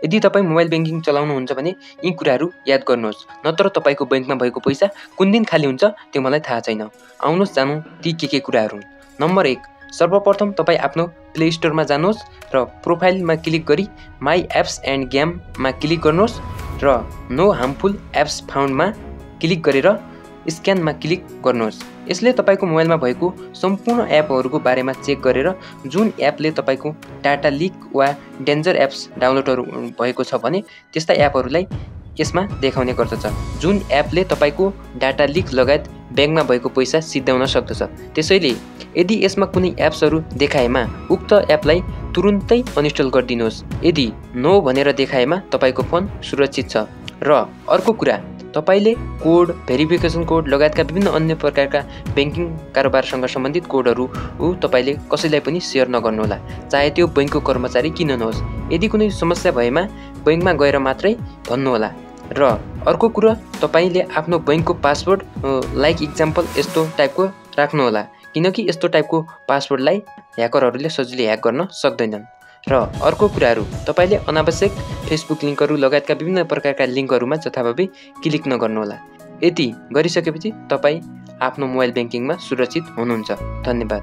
यदि तपाईँ mobile banking चलाउनुहुन्छ भने यी कुराहरू याद गर्नुहोस्, नत्र तपाईँको ब्याङ्कमा भएको पैसा कुन दिन खाली हुन्छ त्यो मलाई थाहा छैन। आउनुहोस् जानौँ ती के कुराहरू। नम्बर 1, सर्वप्रथम तपाईँ आफ्नो प्ले स्टोरमा जानुहोस् र प्रोफाइलमा क्लिक गरी माई एप्स एन्ड गेममा क्लिक गर्नुहोस् र नो हार्मफुल एप्स फाउन्डमा क्लिक गरेर स्क्यानमा क्लिक गर्नुहोस्। यसले तपाईँको मोबाइलमा भएको सम्पूर्ण एपहरूको बारेमा चेक गरेर जुन एपले तपाईँको डाटा लिक वा डेन्जर एप्स डाउनलोडहरू भएको छ भने त्यस्ता एपहरूलाई यसमा देखाउने गर्दछ। जुन एपले तपाईँको डाटा लिक लगायत ब्याङ्कमा भएको पैसा सिद्ध्याउन सक्दछ। त्यसैले यदि यसमा कुनै एप्सहरू देखाएमा उक्त एपलाई तुरुन्तै अनइन्स्टल गरिदिनुहोस्। यदि नो भनेर देखाएमा तपाईँको फोन सुरक्षित छ। र अर्को कुरा, तपाईले कोड, भेरिफिकेसन कोड लगायतका विभिन्न अन्य प्रकारका ब्याङ्किङ कारोबारसँग सम्बन्धित कोडहरू तपाईले कसैलाई पनि सेयर नगर्नुहोला, चाहे त्यो बैङ्कको कर्मचारी किन नहोस्। यदि कुनै समस्या भएमा बैङ्कमा गएर मात्रै भन्नुहोला। र अर्को कुरा, तपाईले आफ्नो बैङ्कको पासवर्ड लाइक इक्जाम्पल यस्तो टाइपको राख्नुहोला, किनकि यस्तो टाइपको पासवर्डलाई ह्याकरहरूले सजिलै ह्याक गर्न सक्दैनन्। र अर्को कुराहरू, तपाईले अनावश्यक फेसबुक लिङ्कहरू लगायतका विभिन्न प्रकारका लिङ्कहरूमा जथाभावी क्लिक नगर्नुहोला। यति गरिसकेपछि तपाईँ आफ्नो मोबाइल ब्याङ्किङमा सुरक्षित हुनुहुन्छ। धन्यवाद।